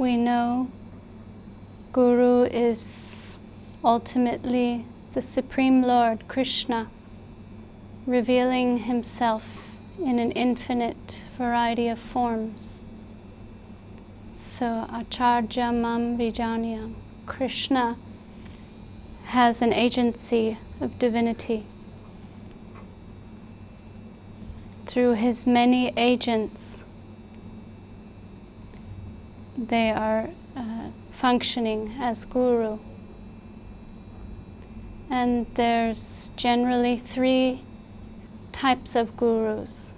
We know Guru is ultimately the Supreme Lord, Krishna, revealing himself in an infinite variety of forms. So, Acharya Mam Vijnanayam, Krishna has an agency of divinity. Through his many agents, they are functioning as Guru. And there's generally 3 types of Gurus: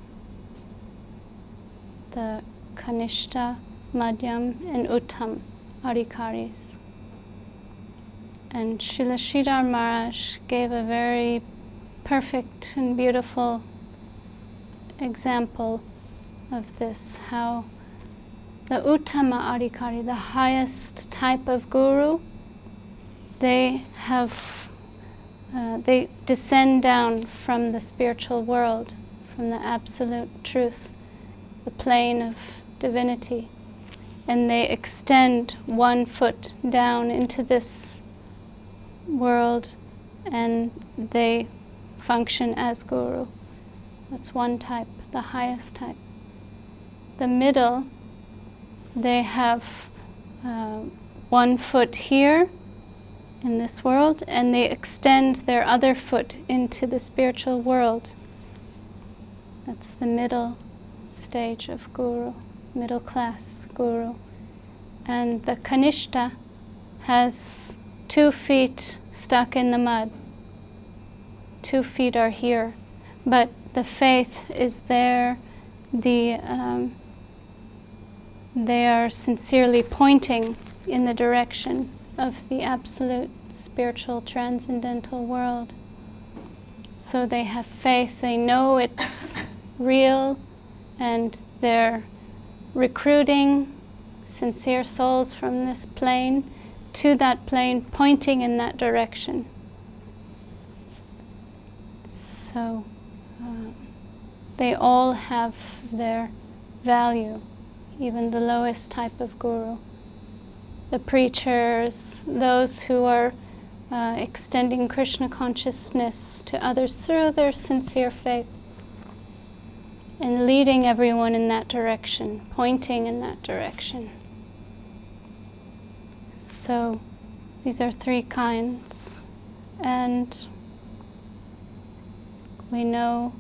the Kanishta, Madhyam, and Uttam Adhikaris. And Srila Sridhar Maharaj gave a very perfect and beautiful example of this, how the Uttama Adhikari, the highest type of Guru, they descend down from the spiritual world, from the absolute truth, the plane of divinity, and they extend 1 foot down into this world, and they function as Guru. That's one type, the highest type. The middle, they have 1 foot here in this world, and they extend their other foot into the spiritual world. That's the middle stage of Guru, middle class Guru. And the Kanishta has 2 feet stuck in the mud. 2 feet are here, but the faith is there. They are sincerely pointing in the direction of the absolute spiritual transcendental world. So they have faith, they know it's real, and they're recruiting sincere souls from this plane to that plane, pointing in that direction. So they all have their value, even the lowest type of Guru. The preachers, those who are extending Krishna consciousness to others through their sincere faith and leading everyone in that direction, pointing in that direction. So these are 3 kinds, and we know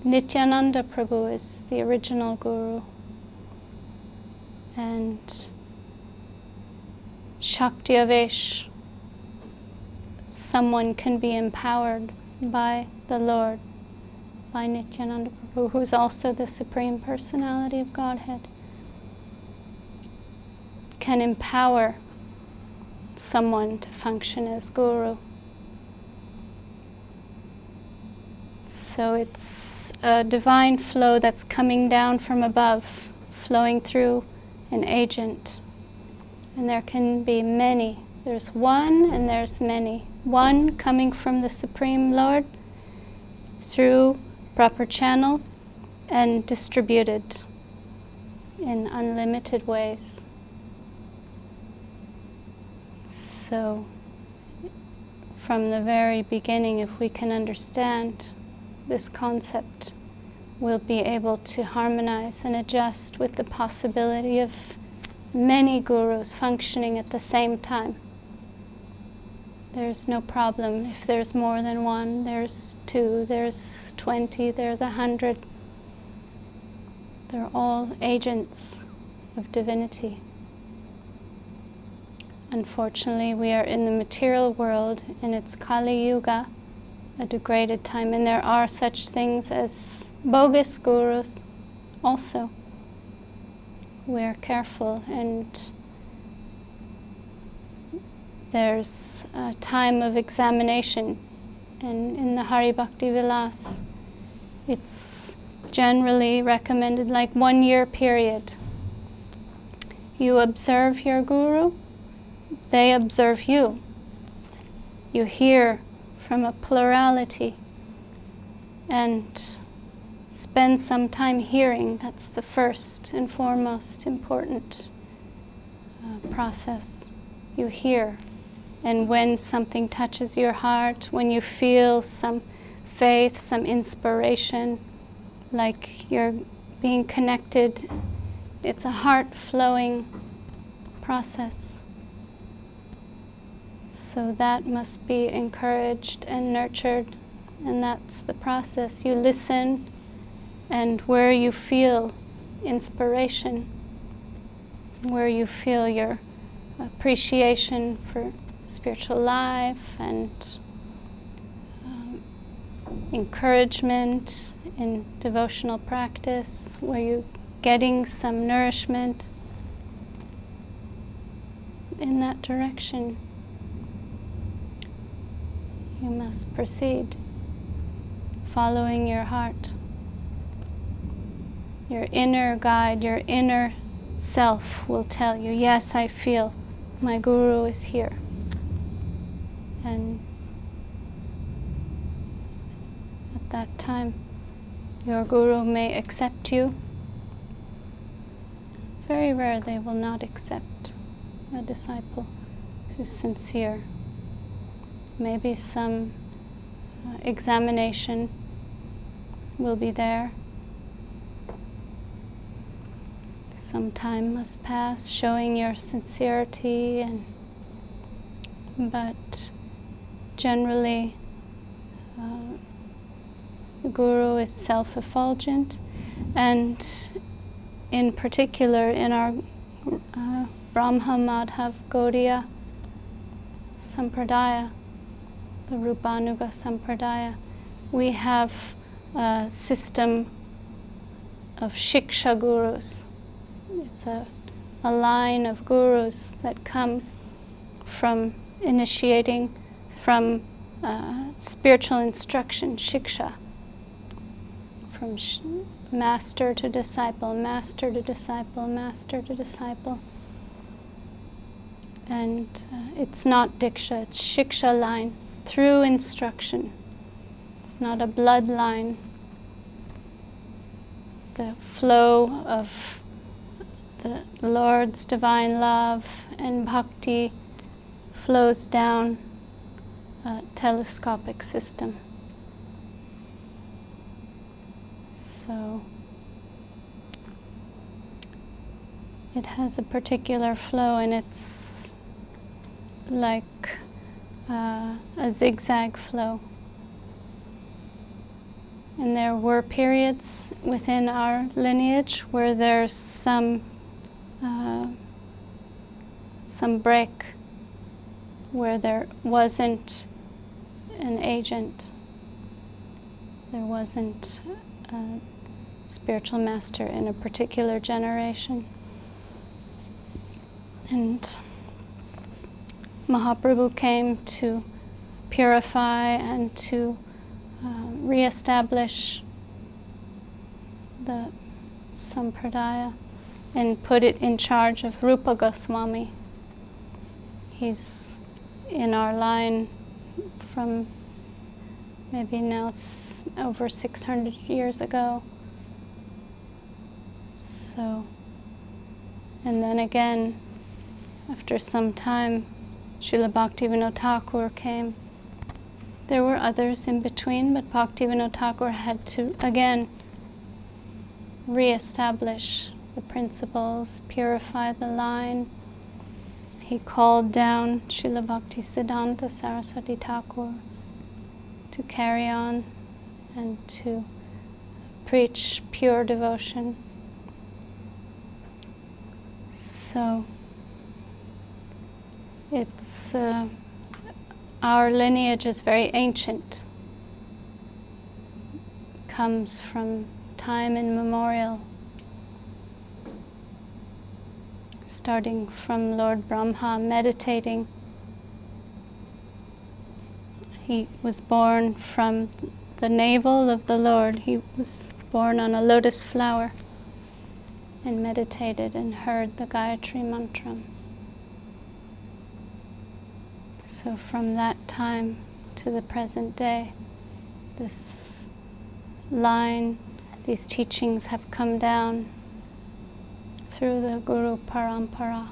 Nityananda Prabhu is the original Guru, and Shakti-Avesh, someone can be empowered by the Lord, by Nityananda Prabhu, who's also the Supreme Personality of Godhead, can empower someone to function as Guru. So it's a divine flow that's coming down from above, flowing through an agent. And there can be many. There's one and there's many. One coming from the Supreme Lord through proper channel and distributed in unlimited ways. So from the very beginning, if we can understand this concept, we'll be able to harmonize and adjust with the possibility of many gurus functioning at the same time. There's no problem if there's more than one, there's 2, there's 20, there's 100. They're all agents of divinity. Unfortunately, we are in the material world, and it's Kali Yuga, a degraded time, and there are such things as bogus gurus also. We are careful, and there's a time of examination, and in the Hari Bhakti Vilas, it's generally recommended like 1 year period. You observe your guru, they observe you. You hear from a plurality and spend some time hearing. That's the first and foremost important process. You hear. And when something touches your heart, when you feel some faith, some inspiration, like you're being connected, it's a heart-flowing process. So that must be encouraged and nurtured, and that's the process. You listen, and where you feel inspiration, where you feel your appreciation for spiritual life and encouragement in devotional practice, where you're getting some nourishment, in that direction you must proceed, following your heart. Your inner guide, your inner self will tell you, yes, I feel my Guru is here. And at that time, your Guru may accept you. Very rare they will not accept a disciple who's sincere. Maybe some examination will be there. Some time must pass showing your sincerity, but generally the Guru is self-effulgent, and in particular in our Brahma Madhav Gaudiya Sampradaya, the Rupanuga Sampradaya, we have a system of Shiksha Gurus. It's a line of gurus that come from initiating, from spiritual instruction, shiksha, from master to disciple, master to disciple, master to disciple. And it's not diksha, it's shiksha line, through instruction. It's not a bloodline. The flow of the Lord's divine love and bhakti flows down a telescopic system. So it has a particular flow, and it's like a zigzag flow. And there were periods within our lineage where there's some break, where there wasn't an agent, there wasn't a spiritual master in a particular generation. And Mahaprabhu came to purify and to re-establish the Sampradaya and put it in charge of Rupa Goswami. He's in our line from maybe now over 600 years ago. So, and then again, after some time, Srila Bhaktivinoda Thakur came. There were others in between, but Bhaktivinoda Thakur had to again re-establish the principles, purify the line. He called down Srila Bhaktisiddhanta Saraswati Thakur to carry on and to preach pure devotion. So it's our lineage is very ancient. Comes from time immemorial, starting from Lord Brahma meditating. He was born from the navel of the Lord. He was born on a lotus flower and meditated and heard the Gayatri Mantra. So from that time to the present day, this line, these teachings have come down through the Guru Parampara,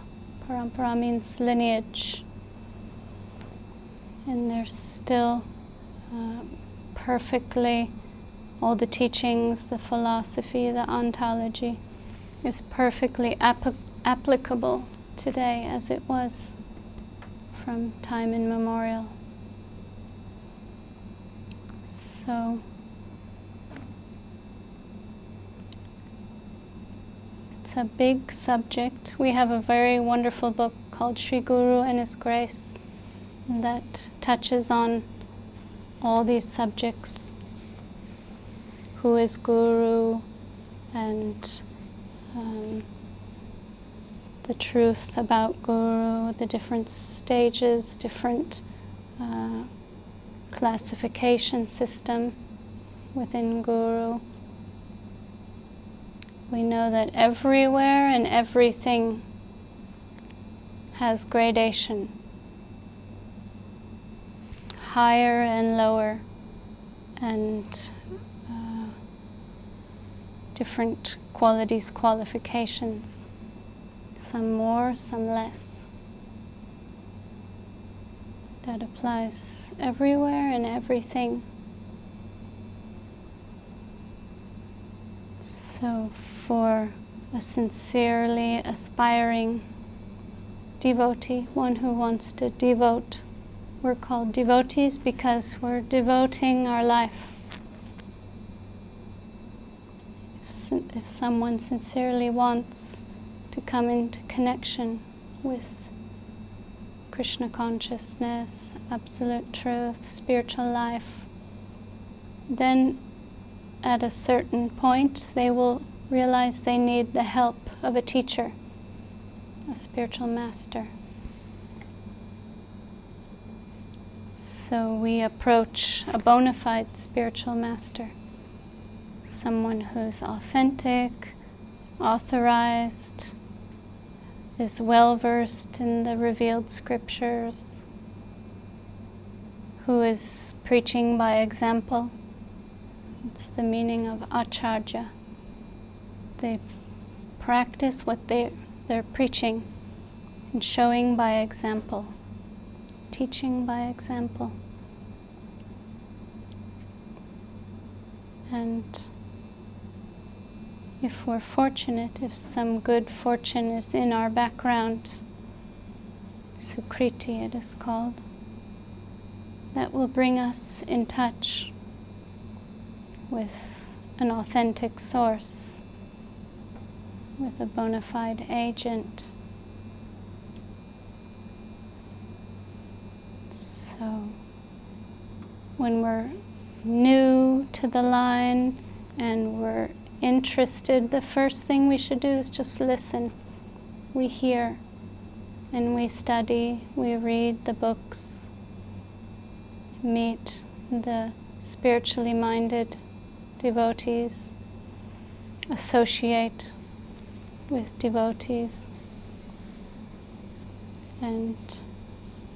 Parampara means lineage. And there's still perfectly, all the teachings, the philosophy, the ontology is perfectly applicable today as it was from time immemorial. So it's a big subject. We have a very wonderful book called Sri Guru and His Grace that touches on all these subjects. Who is Guru, and the truth about Guru, the different stages, different classification system within Guru. We know that everywhere and everything has gradation, higher and lower, and different qualities, qualifications, some more, some less. That applies everywhere and everything. So for a sincerely aspiring devotee, one who wants to devote, we're called devotees because we're devoting our life. If someone sincerely wants to come into connection with Krishna consciousness, absolute truth, spiritual life, then at a certain point they will realize they need the help of a teacher, a spiritual master. So we approach a bona fide spiritual master, someone who's authentic, authorized, is well versed in the revealed scriptures, who is preaching by example. It's the meaning of acharya. They practice what they're preaching and showing by example, teaching by example. And if we're fortunate, if some good fortune is in our background, Sukriti it is called, that will bring us in touch with an authentic source, with a bona fide agent. So when we're new to the line and we're interested, the first thing we should do is just listen. We hear and we study, we read the books, meet the spiritually minded devotees, associate with devotees, and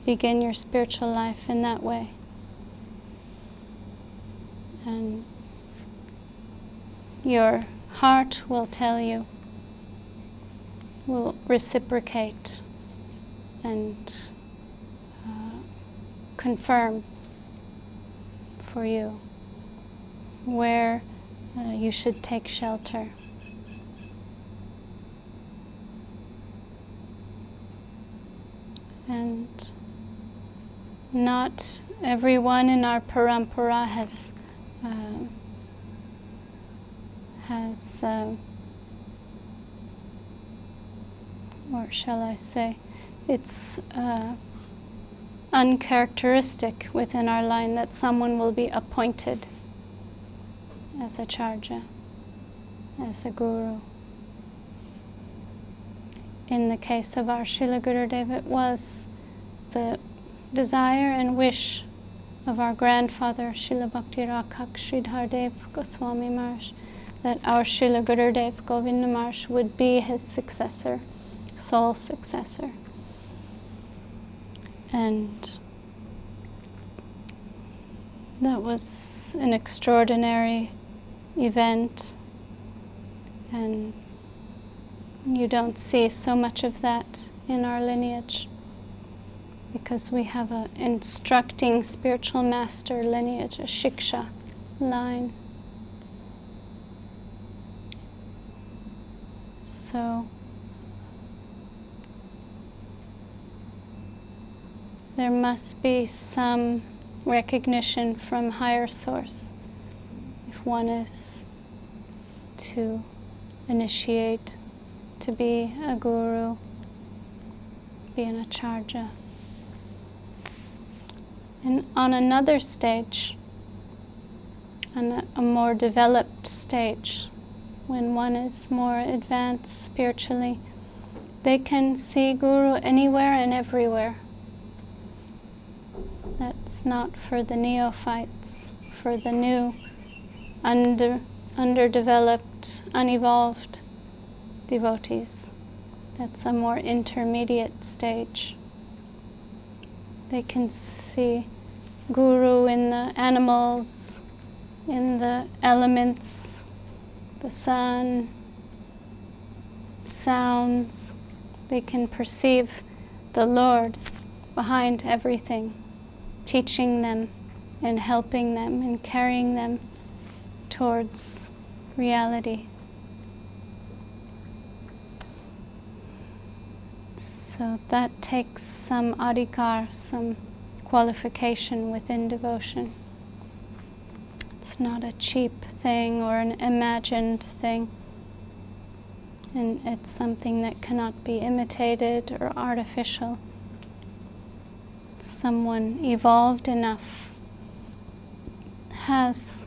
begin your spiritual life in that way. And your heart will tell you, will reciprocate and confirm for you where you should take shelter. And not everyone in our parampara has or shall I say, it's uncharacteristic within our line that someone will be appointed as a acharya, as a guru. In the case of our Srila Gurudev, it was the desire and wish of our grandfather, Srila Bhakti Rakhak Sridhar Dev Goswami Maharaj, that our Srila Gurudev Govinda Maharaj would be his successor, sole successor. And that was an extraordinary event, and you don't see so much of that in our lineage, because we have an instructing spiritual master lineage, a shiksha line. So there must be some recognition from higher source if one is to initiate, to be a guru, be an acharya. And on another stage, on a more developed stage, when one is more advanced spiritually, they can see guru anywhere and everywhere. That's not for the neophytes, for the new, underdeveloped, unevolved devotees. That's a more intermediate stage. They can see guru in the animals, in the elements, the sun, sounds. They can perceive the Lord behind everything, teaching them and helping them and carrying them towards reality. So that takes some adhikar, some qualification within devotion. It's not a cheap thing or an imagined thing. And it's something that cannot be imitated or artificial. Someone evolved enough has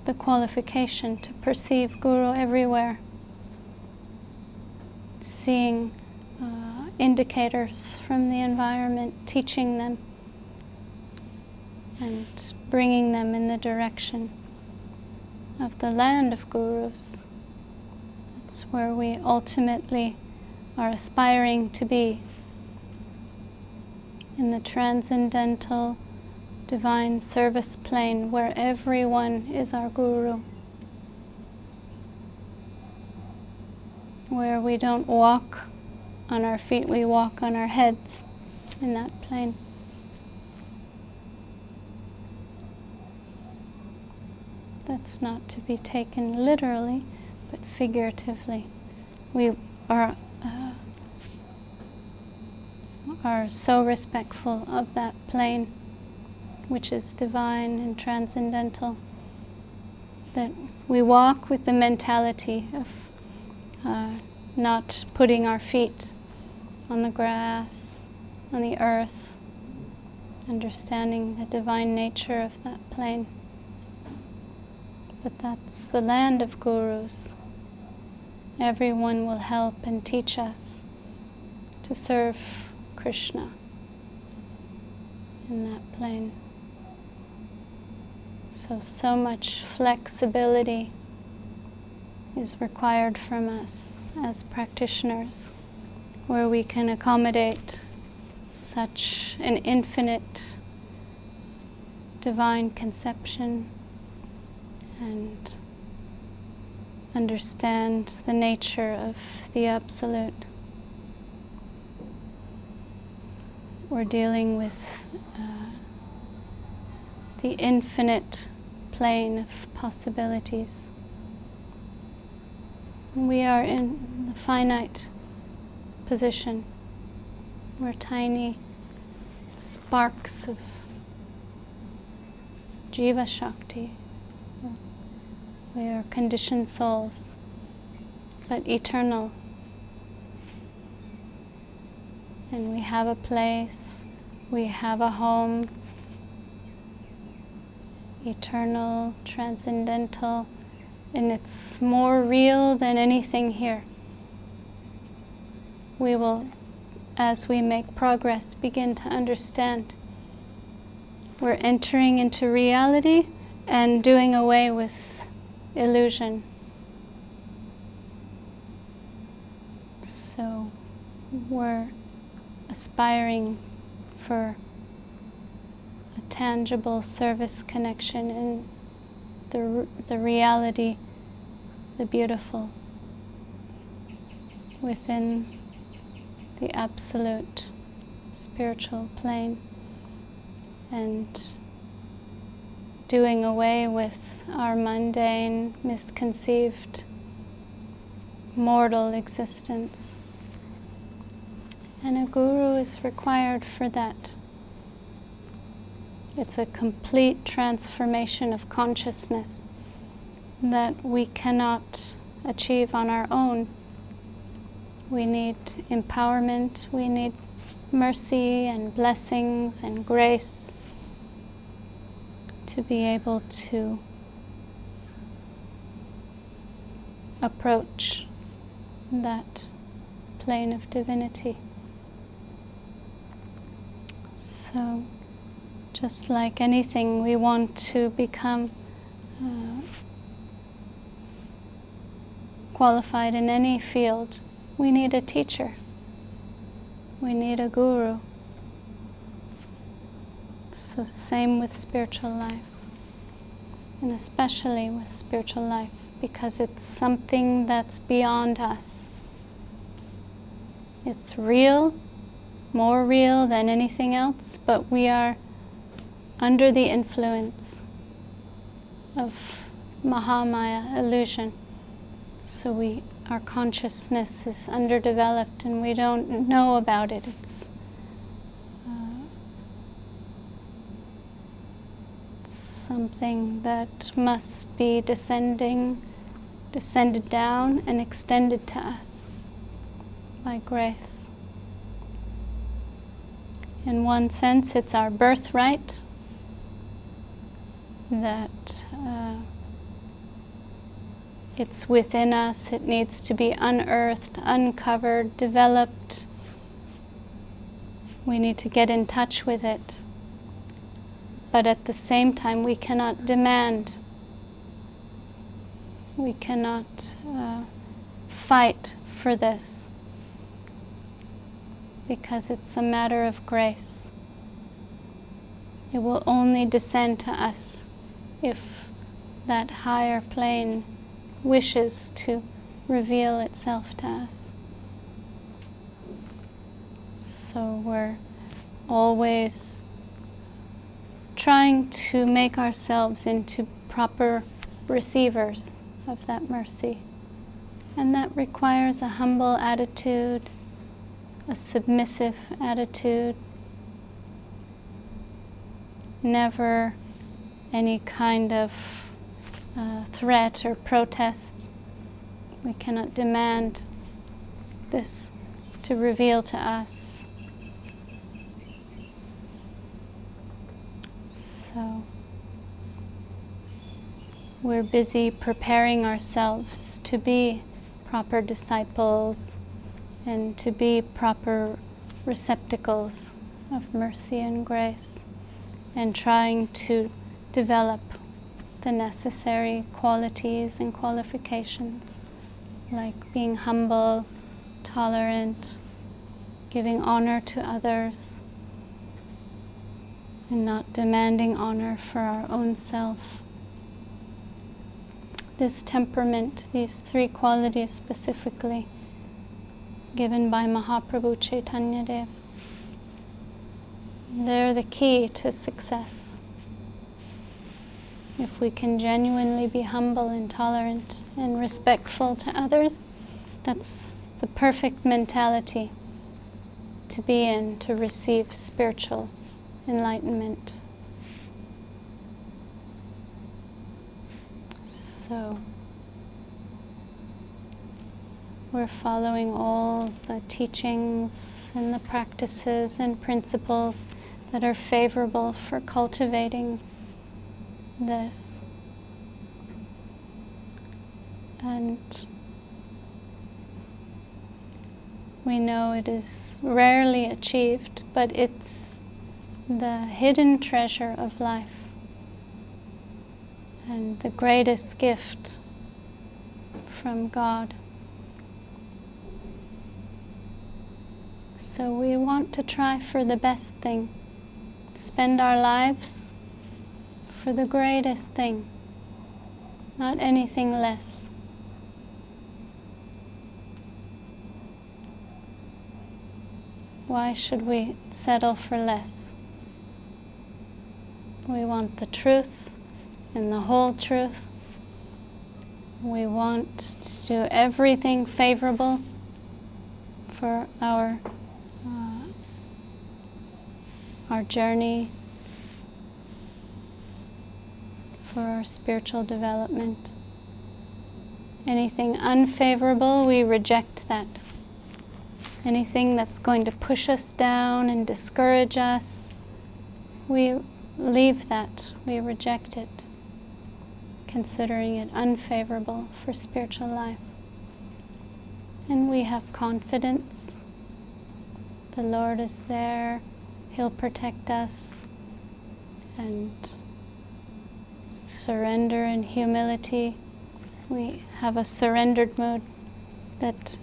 the qualification to perceive guru everywhere, seeing indicators from the environment, teaching them and bringing them in the direction of the land of gurus. That's where we ultimately are aspiring to be, in the transcendental divine service plane where everyone is our guru, where we don't walk on our feet, we walk on our heads in that plane. That's not to be taken literally, but figuratively. We are so respectful of that plane, which is divine and transcendental, that we walk with the mentality of not putting our feet on the grass, on the earth, understanding the divine nature of that plane. But that's the land of gurus. Everyone will help and teach us to serve Krishna in that plane. So much flexibility is required from us as practitioners, where we can accommodate such an infinite divine conception and understand the nature of the Absolute. We're dealing with the infinite plane of possibilities. We are in the finite position. We're tiny sparks of Jiva Shakti. We are conditioned souls, but eternal. And we have a place, we have a home, eternal, transcendental, and it's more real than anything here. We will, as we make progress, begin to understand we're entering into reality and doing away with illusion. So we're aspiring for a tangible service connection in the reality, the beautiful. within the absolute spiritual plane, and doing away with our mundane, misconceived, mortal existence. And a guru is required for that. It's a complete transformation of consciousness that we cannot achieve on our own. We need empowerment, we need mercy and blessings and grace to be able to approach that plane of divinity. So, just like anything, we want to become qualified in any field. We need a teacher. We need a guru. So same with spiritual life, and especially with spiritual life, because it's something that's beyond us. It's real, more real than anything else, but we are under the influence of Mahamaya, illusion. So our consciousness is underdeveloped and we don't know about it. It's something that must be descended down and extended to us by grace. In one sense, it's our birthright that it's within us. It needs to be unearthed, uncovered, developed. We need to get in touch with it. But at the same time, we cannot demand. We cannot fight for this, because it's a matter of grace. It will only descend to us if that higher plane wishes to reveal itself to us. So we're always trying to make ourselves into proper receivers of that mercy. And that requires a humble attitude, a submissive attitude, never any kind of threat or protest. We cannot demand this to reveal to us. So we're busy preparing ourselves to be proper disciples and to be proper receptacles of mercy and grace, and trying to develop the necessary qualities and qualifications, like being humble, tolerant, giving honor to others, and not demanding honor for our own self. This temperament, these three qualities specifically, given by Mahaprabhu Chaitanya Dev, they're the key to success. If we can genuinely be humble and tolerant and respectful to others, that's the perfect mentality to be in to receive spiritual enlightenment. So we're following all the teachings and the practices and principles that are favorable for cultivating this. And we know it is rarely achieved, but it's the hidden treasure of life and the greatest gift from God. So we want to try for the best thing, spend our lives for the greatest thing, not anything less. Why should we settle for less? We want the truth and the whole truth. We want to do everything favorable for our journey, for our spiritual development. Anything unfavorable, we reject that. Anything that's going to push us down and discourage us, we leave that, we reject it, considering it unfavorable for spiritual life. And we have confidence. The Lord is there, He'll protect us, and surrender and humility. We have a surrendered mood that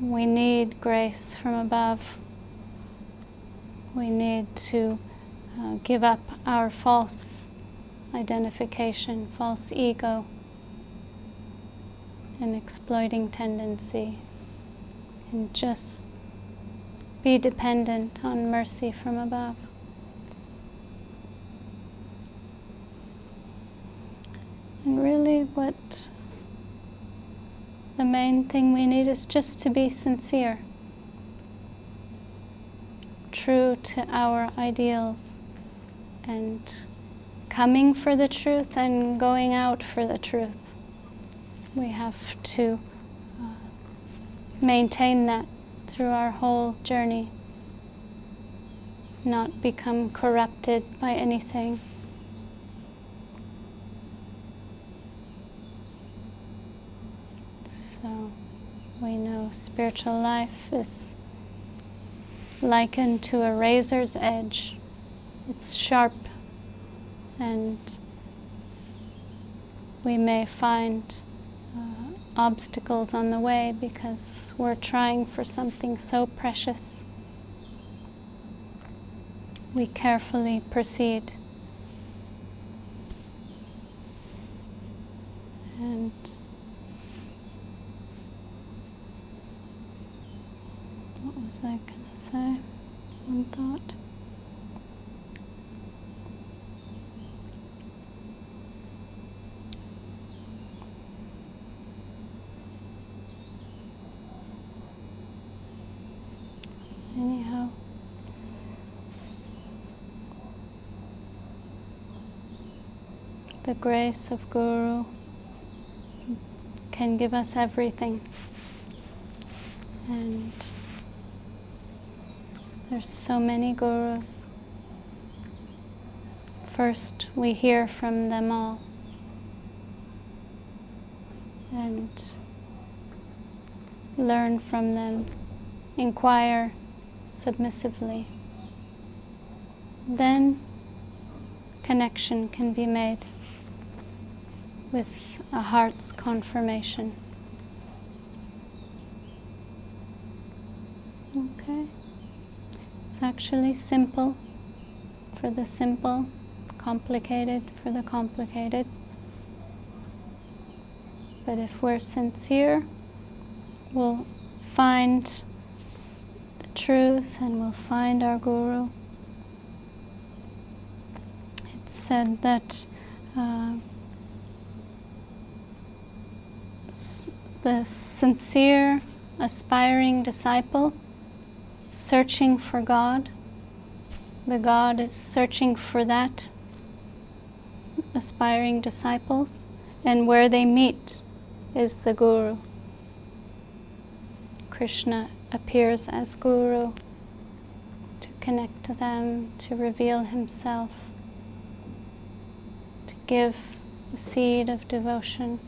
we need grace from above. We need to give up our false identification, false ego, and exploiting tendency, and just be dependent on mercy from above. And really what the main thing we need is just to be sincere, true to our ideals, and coming for the truth and going out for the truth. We have to maintain that through our whole journey, not become corrupted by anything. So we know spiritual life is likened to a razor's edge. It's sharp, and we may find obstacles on the way because we're trying for something so precious. We carefully proceed. And what was I going to say? One thought. Anyhow, the grace of Guru can give us everything, and there's so many gurus. First, we hear from them all, and learn from them, inquire submissively. Then connection can be made with a heart's confirmation. Okay? It's actually simple for the simple, complicated for the complicated. But if we're sincere, we'll find truth and we'll find our Guru. It's said that the sincere, aspiring disciple searching for God, the God is searching for that aspiring disciples, and where they meet is the Guru. Krishna appears as Guru to connect to them, to reveal himself, to give the seed of devotion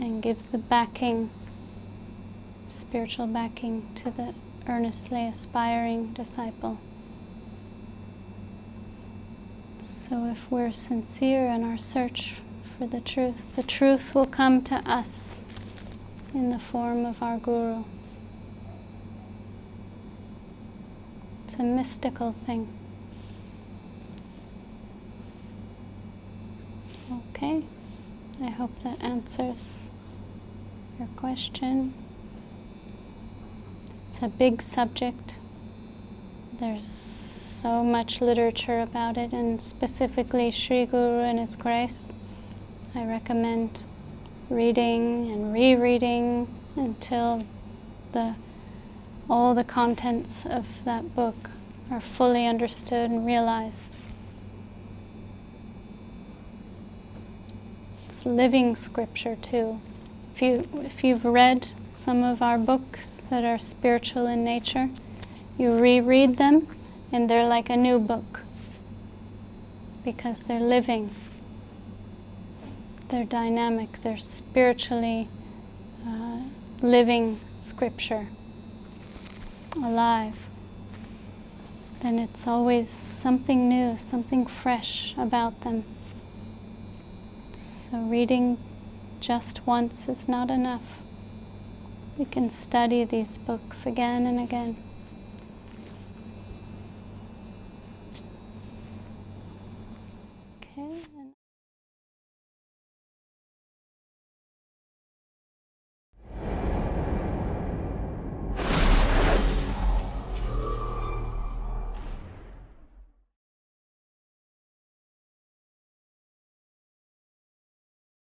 and give the backing, spiritual backing to the earnestly aspiring disciple. So if we're sincere in our search for the truth will come to us in the form of our Guru. It's a mystical thing. Okay, I hope that answers your question. It's a big subject. There's so much literature about it, and specifically Sri Guru and His Grace. I recommend reading and rereading until all the contents of that book are fully understood and realized. It's living scripture too. If you've read some of our books that are spiritual in nature, you reread them and they're like a new book because they're living, they're dynamic, they're spiritually living scripture, alive. Then it's always something new, something fresh about them. So reading just once is not enough. You can study these books again and again. Okay.